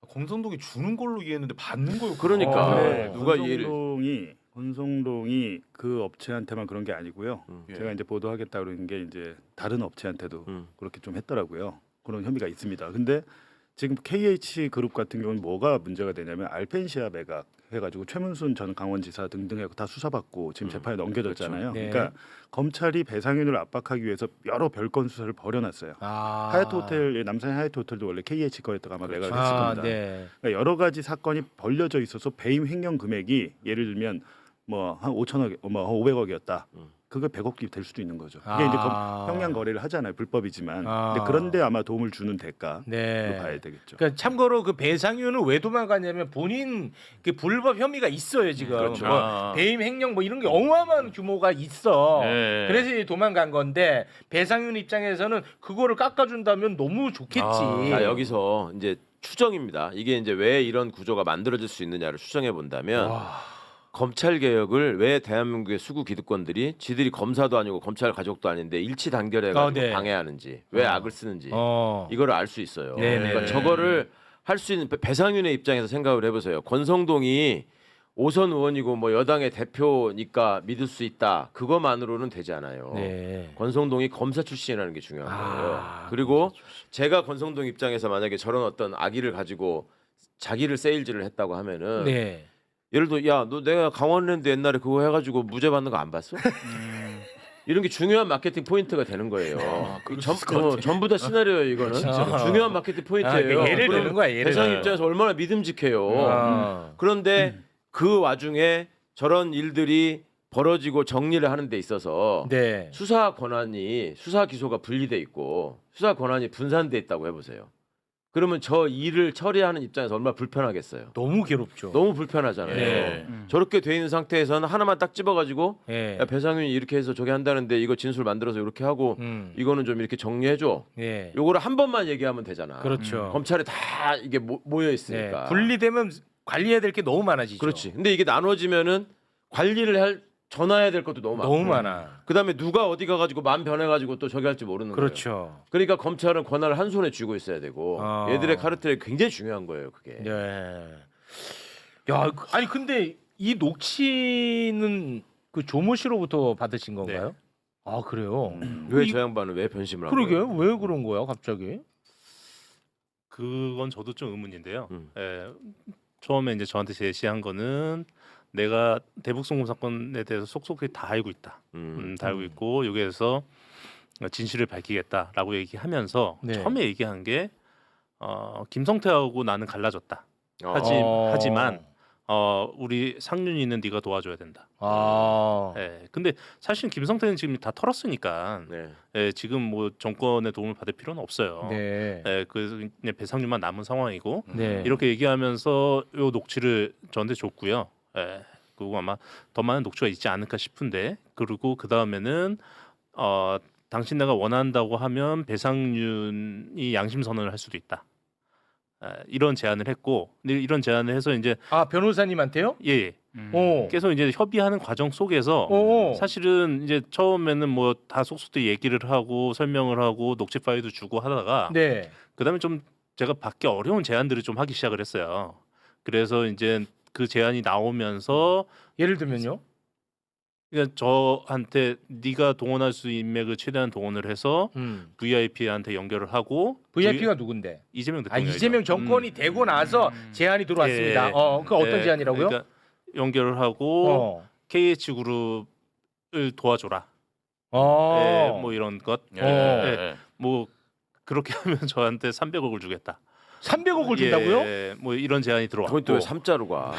권성동이 주는 걸로 이해했는데 받는 거요. 그러니까 네, 누가 이해를? 권성동이 그 업체한테만 그런 게 아니고요. 예. 제가 이제 보도하겠다 그러는 게 이제 다른 업체한테도 그렇게 좀 했더라고요. 그런 혐의가 있습니다. 근데 지금 KH 그룹 같은 경우는 뭐가 문제가 되냐면 알펜시아 매각 해가지고 최문순 전 강원지사 등등 해고 다 수사받고 지금 재판에 넘겨졌잖아요. 그렇죠. 네. 그러니까 검찰이 배상윤을 압박하기 위해서 여러 별건 수사를 벌여놨어요. 하얏트 호텔, 남산 하얏트 호텔도 원래 KH 거였다가 아마 매각을 했을 겁니다. 네. 그러니까 여러 가지 사건이 벌려져 있어서 배임 횡령 금액이 예를 들면 뭐 한 5천억, 뭐 500억이었다. 그게 100억이 될 수도 있는 거죠. 이게 이제 형량 거래를 하잖아요. 불법이지만. 근데 그런데 아마 도움을 주는 대가로 봐야 되겠죠. 그러니까 참고로 그 배상윤은 왜 도망갔냐면 본인 그 불법 혐의가 있어요 지금. 그렇죠. 뭐 배임 횡령 뭐 이런 게 어마어마한 규모가 있어. 네. 그래서 이제 도망간 건데 배상윤 입장에서는 그거를 깎아준다면 너무 좋겠지. 자, 여기서 이제 추정입니다. 이게 이제 왜 이런 구조가 만들어질 수 있느냐를 추정해 본다면 검찰 개혁을 왜 대한민국의 수구 기득권들이 지들이 검사도 아니고 검찰 가족도 아닌데 일치 단결해 가지고 네. 방해하는지 왜 악을 쓰는지 이거를 알 수 있어요. 네네. 그러니까 저거를 할 수 있는 배상윤의 입장에서 생각을 해보세요. 권성동이 5선 의원이고 뭐 여당의 대표니까 믿을 수 있다. 그것만으로는 되지 않아요. 네. 권성동이 검사 출신이라는 게 중요한 거예요. 그리고 제가 권성동 입장에서 만약에 저런 어떤 악의를 가지고 자기를 세일즈를 했다고 하면은 네. 예를 들어 야 너 내가 강원랜드 옛날에 그거 해가지고 무죄 받는 거 안 봤어? 이런 게 중요한 마케팅 포인트가 되는 거예요. 전부 다 시나리오예요 이거는. 중요한 마케팅 포인트예요. 그러니까 예를 드는 거야. 예를 대상 들어요. 입장에서 얼마나 믿음직해요. 그런데 그 와중에 저런 일들이 벌어지고 정리를 하는 데 있어서 네. 수사 권한이 수사 기소가 분리돼 있고 수사 권한이 분산돼 있다고 해보세요. 그러면 저 일을 처리하는 입장에서 얼마나 불편하겠어요. 너무 괴롭죠. 너무 불편하잖아요. 네. 저렇게 돼 있는 상태에서는 하나만 딱 집어가지고 네. 야, 배상윤이 이렇게 해서 저게 한다는데 이거 진술 만들어서 이렇게 하고 이거는 좀 이렇게 정리해줘. 네. 요거를 한 번만 얘기하면 되잖아. 그렇죠. 검찰에 다 이게 모여 있으니까. 네. 분리되면 관리해야 될 게 너무 많아지죠. 그렇지. 근데 이게 나눠지면은 관리를 할 전화해야 될 것도 너무 많고. 너무 많아. 그다음에 누가 어디 가가지고 마음 변해가지고 또 저기 할지 모르는 거예요. 그렇죠. 그러니까 검찰은 권한을 한 손에 쥐고 있어야 되고 얘들의 카르텔이 굉장히 중요한 거예요. 그게. 네. 야, 아니 근데 이 녹취는 그 조모 씨로부터 받으신 건가요? 네. 아 그래요? 왜 저 양반은 왜 변심을 한 그러게요. 거예요? 왜 그런 거야 갑자기? 그건 저도 좀 의문인데요. 예, 처음에 이제 저한테 제시한 거는 내가 대북송금 사건에 대해서 속속히 다 알고 있다. 다 알고 있고 여기에서 진실을 밝히겠다라고 얘기하면서 네. 처음에 얘기한 게 김성태하고 나는 갈라졌다. 하지만 우리 상윤이는 네가 도와줘야 된다. 예. 근데 사실 김성태는 지금 다 털었으니까 네. 예, 지금 뭐 정권의 도움을 받을 필요는 없어요. 네. 예, 그래서 그냥 배상률만 남은 상황이고 네. 이렇게 얘기하면서 요 녹취를 저한테 줬고요. 예. 그리고 아마 더 많은 녹취가 있지 않을까 싶은데 그리고 그 다음에는 당신 내가 원한다고 하면 배상윤이 양심 선언을 할 수도 있다. 이런 제안을 했고 이런 제안을 해서 이제 변호사님한테요? 예. 오. 계속 이제 협의하는 과정 속에서 오. 사실은 이제 처음에는 뭐 다 속속들이 얘기를 하고 설명을 하고 녹취 파일도 주고 하다가 네. 그다음에 좀 제가 받기 어려운 제안들을 좀 하기 시작을 했어요. 그래서 이제 그 제안이 나오면서 예를 들면요? 그러니까 저한테 네가 동원할 수 있는 인맥을 최대한 동원을 해서 VIP한테 연결을 하고 VIP가 누군데? 이재명 대통령. 이재명 정권이 되고 나서 제안이 들어왔습니다. 예. 그 어떤 제안이라고요? 그러니까 연결을 하고 KH 그룹을 도와줘라. 예, 뭐 이런 것. 예, 뭐 그렇게 하면 저한테 300억을 주겠다. 300억을 준다고요? 예, 뭐 이런 제안이 들어왔고. 그건 또 왜 3자로 가?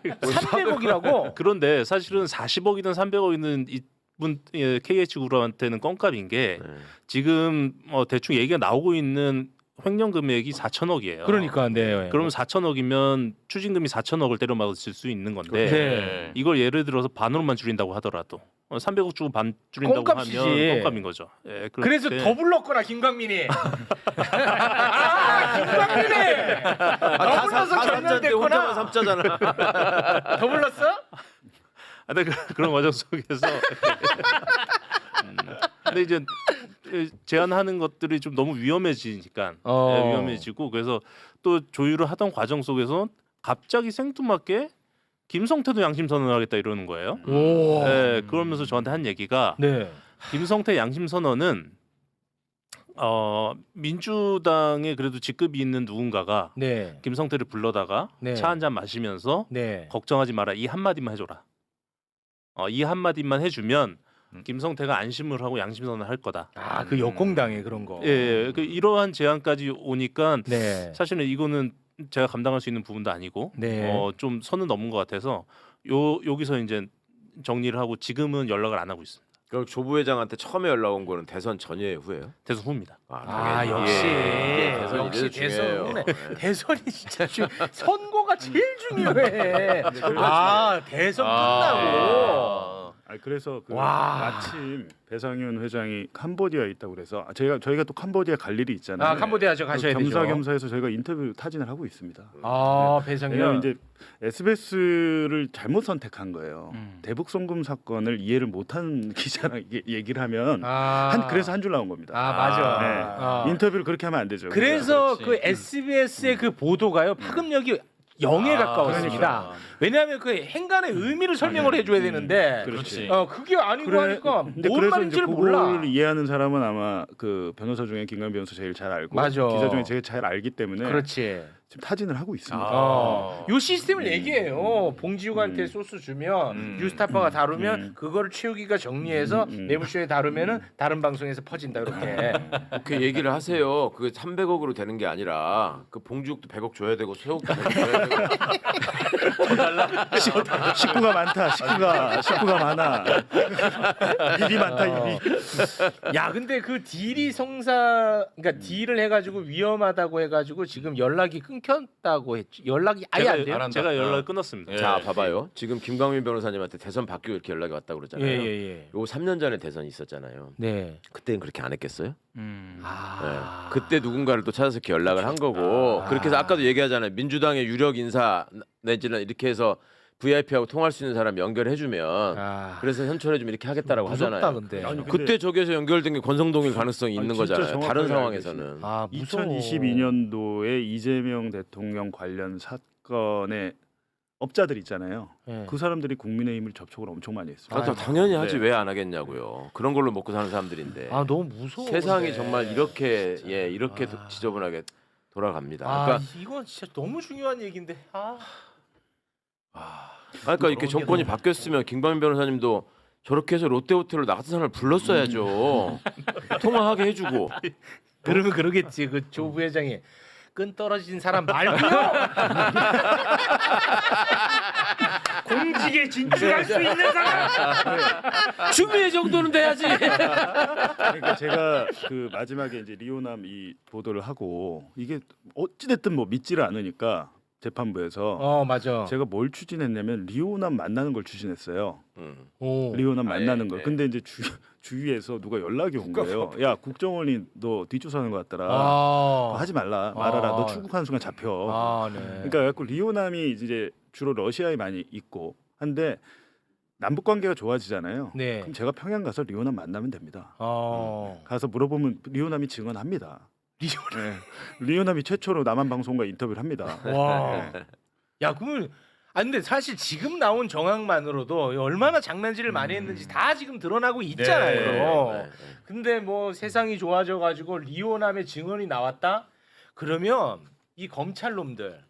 300억이라고? 그런데 사실은 40억이든 300억이든 이분 KH 그룹한테는 껌값인 게 지금 대충 얘기가 나오고 있는 횡령 금액이 4천억이에요. 그러니까 네. 그러면 4천억이면 추징금이 4천억을 때려 맞을 수 있는 건데 네. 이걸 예를 들어서 반으로만 줄인다고 하더라도 300억 주고 반 줄인다고 껌값이지. 하면 껌값인 거죠. 예, 그래서 더 불렀구나 김광민이. 김광민이. 더 불러서 결렬됐구나. 3자잖아. 더 불렀어? 네, 그런 과정 속에서 근데 이제 제안하는 것들이 좀 너무 위험해지니까 위험해지고 그래서 또 조율을 하던 과정 속에서 갑자기 생뚱맞게 김성태도 양심 선언하겠다 이러는 거예요. 네, 그러면서 저한테 한 얘기가 김성태 양심 선언은 민주당에 그래도 직급이 있는 누군가가 김성태를 불러다가 차 한 잔 마시면서 걱정하지 마라 이 한마디만 해줘라. 이 한마디만 해주면 김성태가 안심을 하고 양심 선언을 할 거다. 그 역공당에 그런 거. 예, 그 이러한 제안까지 오니까 사실은 이거는 제가 감당할 수 있는 부분도 아니고 좀 선은 넘은 것 같아서 여기서 이제 정리를 하고 지금은 연락을 안 하고 있습니다. 그럼 조 부회장한테 처음에 연락 온 거는 대선 전이에요, 후예요? 대선 후입니다. 역시 대선이 역시 중요해요. 대선 후네. 대선이 진짜 선거가 제일 중요해. 대선 끝나고. 그래서 와. 마침 배상윤 회장이 캄보디아에 있다고 그래서 저희가 또 캄보디아 갈 일이 있잖아요. 캄보디아 가셔야 되죠. 겸사겸사해서 저희가 인터뷰 타진을 하고 있습니다. 배상윤. 왜냐면 이제 SBS를 잘못 선택한 거예요. 대북 송금 사건을 이해를 못하는 기자랑 얘기를 하면 그래서 한 줄 나온 겁니다. 맞아. 인터뷰를 그렇게 하면 안 되죠. 그래서 그 SBS의 그 보도가요 파급력이 0에 가까웠습니다. 왜냐하면 그 행간의 의미를 설명을 해줘야 되는데 그게 아니고 하니까 뭔 그래서 말인지를 이제 몰라. 그걸 이해하는 사람은 아마 그 변호사 중에 김광 변호사 제일 잘 알고 기자 중에 제일 잘 알기 때문에 그렇지. 지금 타진을 하고 있습니다. 요 시스템을 얘기해요. 봉지욱한테 소스 주면 뉴스타파가 다루면 그거를 최욱이가 정리해서 매불쇼에 다루면은 다른 방송에서 퍼진다 이렇게. 그 얘기를 하세요. 그게 300억으로 되는 게 아니라 그 봉지욱도 100억 줘야 되고 최욱도 100억 줘야 되고. 식구가 많다. 식구가 많아. 일이 많다. 일이. 야, 근데 그 딜이 그러니까 딜을 해가지고 위험하다고 해가지고 지금 연락이 끊겼다고 했지. 연락이 아예 안 돼요? 제가 연락을 끊었습니다. 자, 봐봐요. 지금 김광민 변호사님한테 대선 바뀌고 이렇게 연락이 왔다고 그러잖아요. 요 3년 전에 대선이 있었잖아요. 그때는 그렇게 안 했겠어요? 그때 누군가를 또 찾아서 이렇게 연락을 한 거고 그렇게 해서 아까도 얘기하잖아요. 민주당의 유력 인사 내지는 이렇게 해서 VIP하고 통할 수 있는 사람 연결해주면 그래서 현철해주면 이렇게 하겠다라고 하잖아요. 근데. 그때 저기에서 연결된 게 권성동일 가능성이 있는 거잖아요. 다른 상황에서는. 2022년도에 이재명 대통령 관련 사건의 업자들 있잖아요. 그 사람들이 국민의힘을 접촉을 엄청 많이 했어요. 당연히 하지 왜 안 하겠냐고요. 그런 걸로 먹고 사는 사람들인데. 너무 무서워. 세상이 정말 이렇게 이렇게 지저분하게 돌아갑니다. 그러니까 이건 진짜 너무 중요한 얘기인데. 그러니까 이렇게 정권이 바뀌었으면 김광민 변호사님도 저렇게 해서 롯데호텔로 나 같은 사람을 불렀어야죠. 통화하게 해주고. 그러면 그러겠지. 그 조 부회장이 끈 떨어진 사람 말고요. 공직에 진출할 수 있는 사람. 추미애 정도는 돼야지. 그러니까 제가 그 마지막에 이제 리오남 이 보도를 하고 이게 어찌됐든 뭐 믿지를 않으니까 재판부에서 맞아. 제가 뭘 추진했냐면 리오남 만나는 걸 추진했어요. 오. 리오남 만나는 거. 예. 근데 이제 주위에서 누가 연락이 온 거예요. 야 국정원이 너 뒷조사하는 것 같더라. 아. 하지 말라. 말아라. 너 출국하는 순간 잡혀. 아, 네. 그러니까 갖고 리오남이 이제 주로 러시아에 많이 있고 한데 남북 관계가 좋아지잖아요. 네. 그럼 제가 평양 가서 리오남 만나면 됩니다. 어. 가서 물어보면 리오남이 증언합니다. 리오남. 리오남이 최초로 남한 방송과 인터뷰를 합니다. 와. 야, 그러면 근데 사실 지금 나온 정황만으로도 얼마나 장난질을 많이 했는지 다 지금 드러나고 있잖아요. 네. 근데 뭐 세상이 좋아져 가지고 리오남의 증언이 나왔다? 그러면 이 검찰 놈들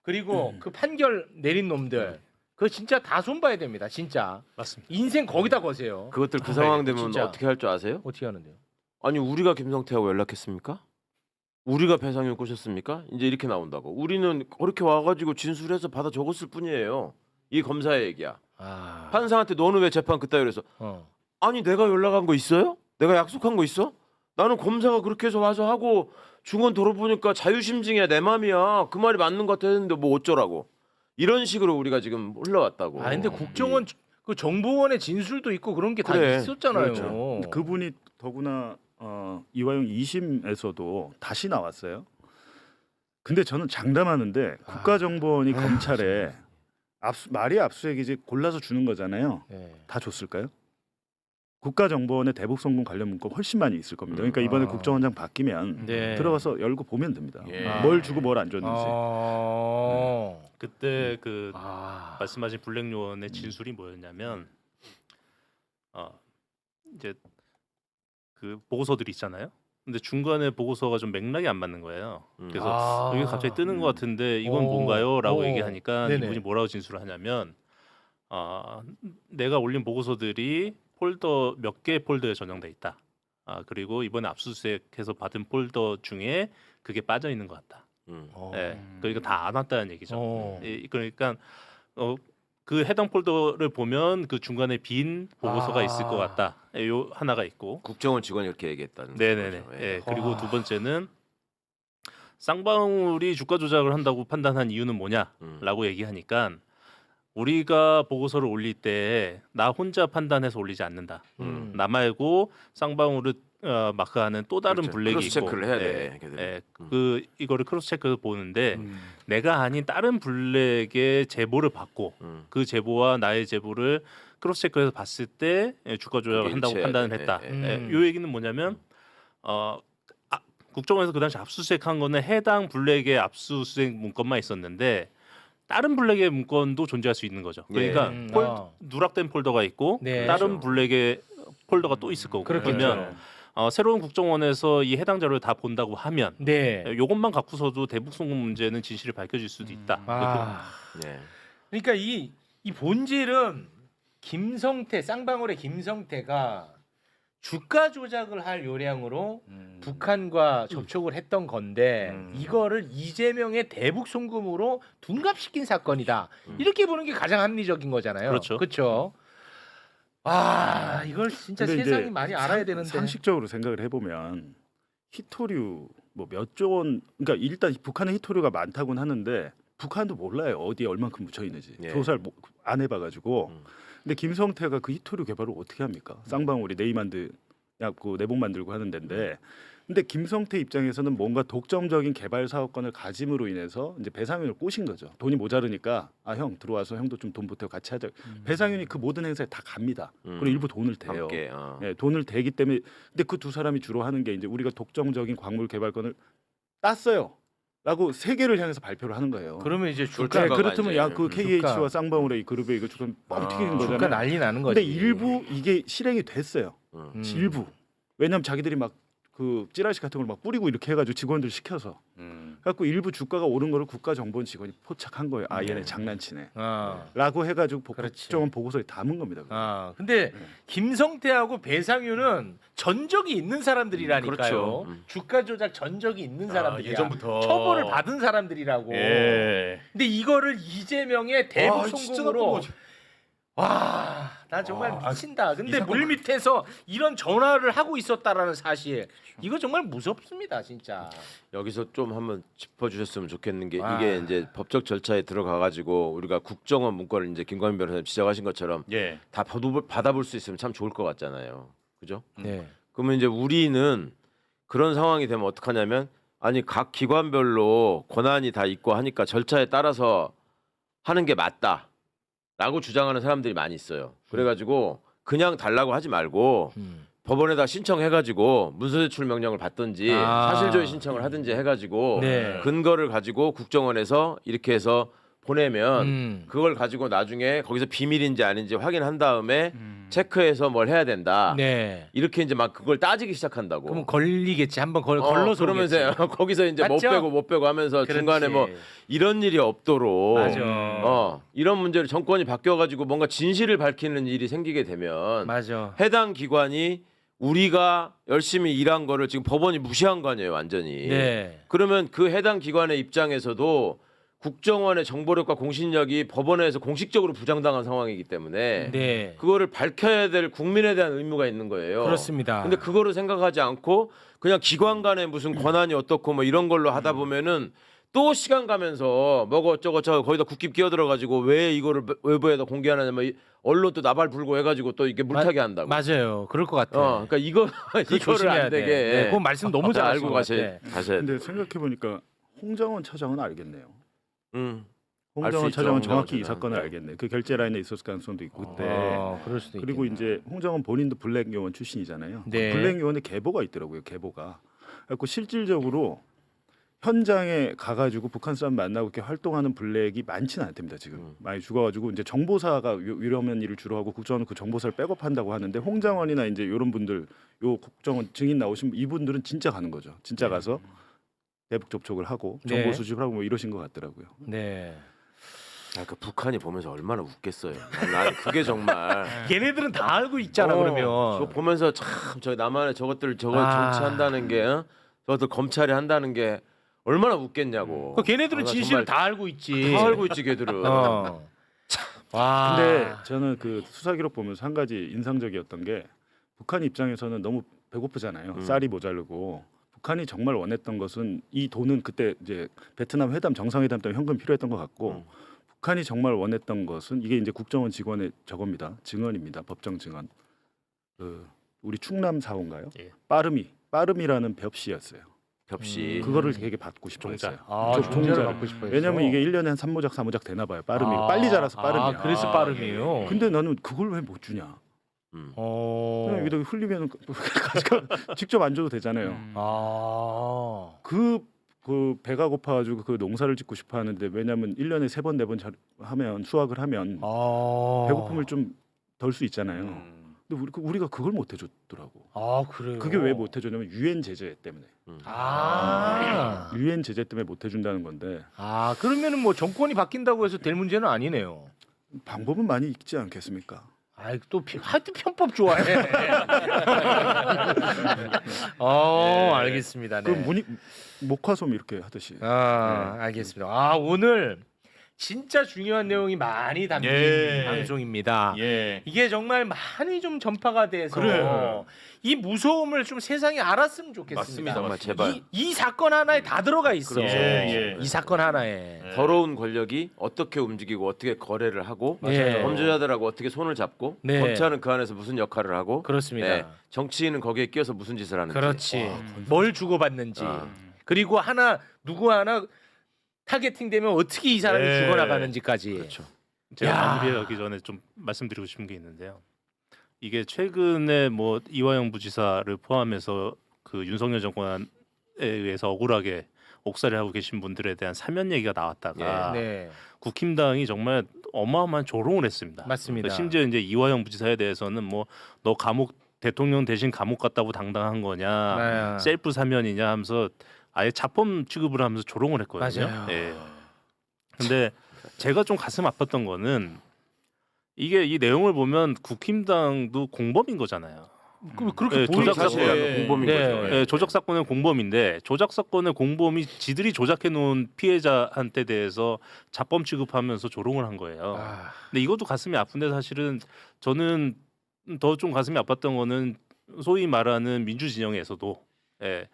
그리고 그 판결 내린 놈들 그거 진짜 다 손봐야 됩니다. 진짜. 맞습니다. 인생 거기다 거세요. 그것들 그 상황 되면 진짜. 어떻게 할 줄 아세요? 어떻게 하는데요? 아니 우리가 김성태하고 연락했습니까? 우리가 배상금 꼬셨습니까? 이제 이렇게 나온다고. 우리는 그렇게 와가지고 진술해서 받아 적었을 뿐이에요. 이 검사의 얘기야. 아. 판사한테 너는 왜 재판 그따 그래서 어. 아니 내가 연락한 거 있어요? 내가 약속한 거 있어? 나는 검사가 그렇게 해서 와서 하고 중원 돌아보니까 자유심증이야 내 맘이야 그 말이 맞는 것 같았는데 뭐 어쩌라고 이런 식으로 우리가 지금 흘러왔다고. 근데 국정원 그 정보원의 진술도 있고 그런 게 다 그래. 있었잖아요. 그렇죠. 그분이 더구나 이화영 2심에서도 다시 나왔어요. 근데 저는 장담하는데 국가정보원이 검찰에 말이 압수수색이지 골라서 주는 거잖아요. 네. 다 줬을까요? 국가정보원의 대북송금 관련 문건 훨씬 많이 있을 겁니다. 그러니까 이번에 국정원장 바뀌면 네. 들어가서 열고 보면 됩니다. 예. 뭘 주고 뭘 안 줬는지. 그때 그 아. 말씀하신 블랙 요원의 진술이 뭐였냐면 이제 그 보고서들이 있잖아요. 근데 중간에 보고서가 좀 맥락이 안 맞는 거예요. 그래서 여기 갑자기 뜨는 것 같은데 이건 오. 뭔가요?라고 오. 얘기하니까 네네. 이분이 뭐라고 진술을 하냐면 내가 올린 보고서들이 폴더 몇 개의 폴더에 저장돼 있다. 그리고 이번에 압수수색해서 받은 폴더 중에 그게 빠져 있는 것 같다. 예, 그러니까 다 안 왔다는 얘기죠. 그러니까 그 해당 폴더를 보면 그 중간에 빈 보고서가 있을 것 같다. 요 하나가 있고. 국정원 직원이 이렇게 얘기했다는 네네네. 거죠. 예. 그리고 두 번째는 쌍방울이 주가 조작을 한다고 판단한 이유는 뭐냐라고 얘기하니까 우리가 보고서를 올릴 때 나 혼자 판단해서 올리지 않는다. 나 말고 쌍방울을 마크하는 또 다른 그렇죠. 블랙이 크로스 있고, 체크를 해야 돼, 걔들은. 그 이거를 크로스 체크 보는데 내가 아닌 다른 블랙의 제보를 받고 그 제보와 나의 제보를 크로스 체크해서 봤을 때 주가 조작을 그게 한다고 일치해야 판단을 돼. 했다. 요 얘기는 뭐냐면 국정원에서 그 당시 압수수색한 거는 해당 블랙의 압수수색 문건만 있었는데 다른 블랙의 문건도 존재할 수 있는 거죠. 그러니까 누락된 폴더가 있고 네. 다른 블랙의 폴더가 또 있을 거고. 그러면 새로운 국정원에서 이 해당 자료를 다 본다고 하면 네. 이것만 갖고서도 대북송금 문제는 진실이 밝혀질 수도 있다. 네. 그러니까 이 본질은 김성태 쌍방울의 김성태가 주가 조작을 할 요량으로 북한과 접촉을 했던 건데 이거를 이재명의 대북 송금으로 둔갑시킨 사건이다. 이렇게 보는 게 가장 합리적인 거잖아요. 그렇죠. 그렇죠. 이걸 진짜 근데 세상이 이제 많이 알아야 되는데. 상식적으로 생각을 해보면 히토류 뭐 몇 조 원, 그러니까 일단 북한의 히토류가 많다고는 하는데 북한도 몰라요 어디에 얼만큼 묻혀 있는지. 예. 조사를 안 해봐가지고. 근데 김성태가 그 히토류 개발을 어떻게 합니까? 쌍방울이 내복 만들고 하는 데인데. 근데 김성태 입장에서는 뭔가 독점적인 개발 사업권을 가짐으로 인해서 이제 배상윤을 꼬신 거죠. 돈이 모자르니까 형 들어와서 형도 좀 돈 보태고 같이 하자. 배상윤이 그 모든 행사에 다 갑니다. 그리고 일부 돈을 대요. 함께, 네, 돈을 대기 때문에. 근데 그 두 사람이 주로 하는 게 이제 우리가 독점적인 광물 개발권을 땄어요. 라고 세계를 향해서 발표를 하는 거예요. 그러면 이제 네, 주가 그렇다면 야 그 KH와 주가. 쌍방울의 이 그룹에 이거 조금 뻥 튀기는 주가 거잖아요. 난리 나는 거지. 근데 일부 이게 실행이 됐어요. 일부. 왜냐면 자기들이 막 그 찌라시 같은 걸 막 뿌리고 이렇게 해가지고 직원들 시켜서. 그래갖고 일부 주가가 오른 거를 국가정보원 직원이 포착한 거예요. 아 얘네 장난치네. 라고 해가지고 그렇지. 국정원 보고서에 담은 겁니다. 근데 김성태하고 배상윤은 전적이 있는 사람들이라니까요. 그렇죠. 주가 조작 전적이 있는 사람들이야. 예전부터. 처벌을 받은 사람들이라고. 예. 근데 이거를 이재명의 대북 와, 진짜 나쁜 송금으로 거지. 와, 나 정말 와, 미친다. 근데 이 사건 물 밑에서 이런 전화를 하고 있었다라는 사실, 이거 정말 무섭습니다, 진짜. 여기서 좀 한번 짚어주셨으면 좋겠는 게 아. 이게 이제 법적 절차에 들어가가지고 우리가 국정원 문건을 이제 김광민 변호사님 지적하신 것처럼 예. 다 받아볼 수 있으면 참 좋을 것 같잖아요. 그죠? 네. 그러면 이제 우리는 그런 상황이 되면 어떡하냐면 아니 각 기관별로 권한이 다 있고 하니까 절차에 따라서 하는 게 맞다라고 주장하는 사람들이 많이 있어요. 그래가지고 그냥 달라고 하지 말고 법원에다 신청해가지고 문서제출 명령을 받든지 사실조회 신청을 하든지 해가지고 네. 근거를 가지고 국정원에서 이렇게 해서 보내면 그걸 가지고 나중에 거기서 비밀인지 아닌지 확인한 다음에 체크해서 뭘 해야 된다. 네. 이렇게 이제 막 그걸 따지기 시작한다고. 그럼 걸리겠지. 한번 걸러서 그러면서 오겠지. 거기서 이제 맞죠? 못 빼고 하면서 그렇지. 중간에 뭐 이런 일이 없도록 맞아. 이런 문제를 정권이 바뀌어가지고 뭔가 진실을 밝히는 일이 생기게 되면 맞아. 해당 기관이 우리가 열심히 일한 거를 지금 법원이 무시한 거 아니에요, 완전히. 네. 그러면 그 해당 기관의 입장에서도 국정원의 정보력과 공신력이 법원에서 공식적으로 부정당한 상황이기 때문에 네. 그거를 밝혀야 될 국민에 대한 의무가 있는 거예요. 그렇습니다. 근데 그거를 생각하지 않고 그냥 기관 간에 무슨 권한이 어떻고 뭐 이런 걸로 하다 보면은 또 시간 가면서 뭐고 어쩌고저쩌고 거기다 국기 끼어들어가지고 왜 이거를 외부에다 공개하느냐 뭐 언론 또 나발 불고 해가지고 또 이렇게 물타기 한다고. 맞아요. 그럴 것 같아. 그러니까 이거를 조심해야 안 돼. 되게. 네, 그건 말씀 너무 잘 알고 가셔야 돼. 근데 생각해 보니까 홍정원 차장은 알겠네요. 알수 홍정원 있죠, 차장은 홍정원 정확히 이 차장. 사건을 알겠네. 그 결제 라인에 있었을 가능성도 있고 그때. 그럴 수도 그리고 있겠네. 이제 홍정원 본인도 블랙 요원 출신이잖아요. 네. 블랙 요원의 계보가 있더라고요. 계보가. 그래서 실질적으로 현장에 가가지고 북한 사람 만나고 이렇게 활동하는 블랙이 많지는 않답니다. 지금 많이 죽어가지고 이제 정보사가 위험한 일을 주로 하고 국정원은 그 정보사를 백업한다고 하는데 홍장원이나 이제 이런 분들 요 국정원 증인 나오신 이분들은 진짜 가는 거죠. 진짜 가서 대북 접촉을 하고 정보 네. 수집을 하고 뭐 이러신 것 같더라고요. 네. 그 북한이 보면서 얼마나 웃겠어요. 난 그게 정말. 걔네들은 다 알고 있잖아. 그러면. 그거 보면서 참 저 나만의 저것들 저거 아. 정치한다는 게 저것들 검찰이 한다는 게 얼마나 웃겠냐고. 걔네들은 나 진실을 정말 다 알고 있지. 다 알고 있지 걔들은. 와. 근데 저는 그 수사 기록 보면서 한 가지 인상적이었던 게 북한 입장에서는 너무 배고프잖아요. 쌀이 모자르고 북한이 정말 원했던 것은 이 돈은 그때 이제 베트남 회담 정상회담 때문에 현금 필요했던 것 같고 북한이 정말 원했던 것은 이게 이제 국정원 직원의 저겁니다. 증언입니다. 법정 증언. 그 우리 충남 사원가요? 예. 빠름이라는 벽시였어요. 겹시. 그거를 되게 받고 싶어 했어요. 종자를 받고 싶어 했어. 왜냐면 이게 1년에 한 3모작 4모작 되나 봐요. 빠름이 아. 빨리 자라서 빠름이야. 그래서 빠름이에요. 근데 나는 그걸 왜 못 주냐? 그냥 여기다 흘리면 직접 안 줘도 되잖아요. 그 배가 고파가지고 그 농사를 짓고 싶어 하는데 왜냐면 1년에 3번 4번 하면 수확을 하면 배고픔을 좀 덜 수 있잖아요. 근데 우리가 그걸 못 해줬더라고. 그래요. 그게 왜 못 해줬냐면 유엔 제재 때문에. 유엔 제재 때문에 못 해준다는 건데 그러면은 뭐 정권이 바뀐다고 해서 될 문제는 아니네요. 방법은 많이 있지 않겠습니까? 또 하여튼 편법 좋아해. 알겠습니다. 네. 그 목화솜 이렇게 하듯이. 알겠습니다. 오늘 진짜 중요한 내용이 많이 담긴 방송입니다. 이게 정말 많이 좀 전파가 돼서 그래요. 이 무서움을 좀 세상이 알았으면 좋겠습니다. 맞습니다. 정말 제발. 이 사건 하나에 다 들어가 있어. 그렇죠. 이 사건 하나에. 더러운 권력이 어떻게 움직이고 어떻게 거래를 하고 맞아요. 범죄자들하고 어떻게 손을 잡고 네. 검찰은 그 안에서 무슨 역할을 하고 그렇습니다. 정치인은 거기에 끼어서 무슨 짓을 하는지. 그렇지. 뭘 주고받는지. 그리고 누구 하나 타겟팅되면 어떻게 이 사람이 네. 죽어나가는지까지. 그렇죠. 제가 야. 마무리하기 전에 좀 말씀드리고 싶은 게 있는데요. 이게 최근에 뭐 이화영 부지사를 포함해서 그 윤석열 정권에 의해서 억울하게 옥살이 하고 계신 분들에 대한 사면 얘기가 나왔다가 네. 국힘당이 정말 어마어마한 조롱을 했습니다. 맞습니다. 심지어 이제 이화영 부지사에 대해서는 뭐 너 감옥 대통령 대신 감옥 갔다고 당당한 거냐, 네. 셀프 사면이냐 하면서 아예 자범 취급을 하면서 조롱을 했거든요. 맞아요. 예. 근데 제가 좀 가슴 아팠던 거는 이게 이 내용을 보면 국힘당도 공범인 거잖아요. 그렇게 예, 보이죠. 조작 사건 사실. 공범인 네. 거죠. 예, 조작 사건의 공범인데 조작 사건의 공범이 지들이 조작해 놓은 피해자한테 대해서 자범 취급하면서 조롱을 한 거예요. 아, 근데 이것도 가슴이 아픈데 사실은 저는 더 좀 가슴이 아팠던 거는 소위 말하는 민주 진영에서도 예,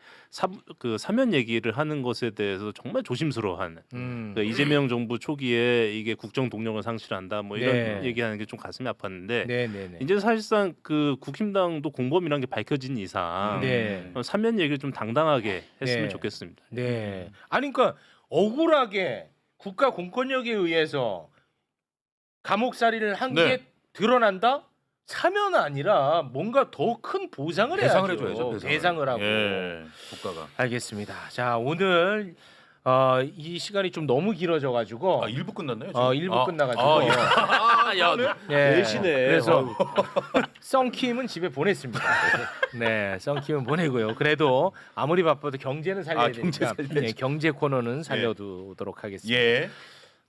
그 사면 얘기를 하는 것에 대해서 정말 조심스러워하는 그러니까 이재명 정부 초기에 이게 국정 동력을 상실한다 뭐 이런 네. 얘기하는 게 좀 가슴이 아팠는데 네네네. 이제 사실상 그 국힘당도 공범이라는 게 밝혀진 이상 네. 사면 얘기를 좀 당당하게 했으면 네. 좋겠습니다. 네. 아니 그러니까 억울하게 국가 공권력에 의해서 감옥살이를 한 게 네. 드러난다? 사면 아니라 뭔가 더 큰 보상을 배상을 해야죠. 해줘야죠. 배상을 하고. 예, 국가가. 알겠습니다. 자 오늘 이 시간이 좀 너무 길어져가지고 1부 끝났나요? 지금? 1부 끝나가지고 야, 예. 대신에 그래서 썬킴은 집에 보냈습니다. 네, 썬킴은 보내고요. 그래도 아무리 바빠도 경제는 살려야 경제 되니까 네, 경제 코너는 살려두도록 하겠습니다. 예.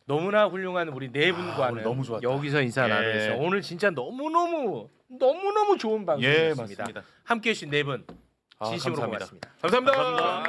너무나 훌륭한 우리 네 분과는 오늘 너무 좋았다. 여기서 인사 예. 나누면서 오늘 진짜 너무너무 좋은 예, 방송이었습니다. 맞습니다. 함께해 주신 네 분 진심으로 감사합니다. 고맙습니다. 감사합니다.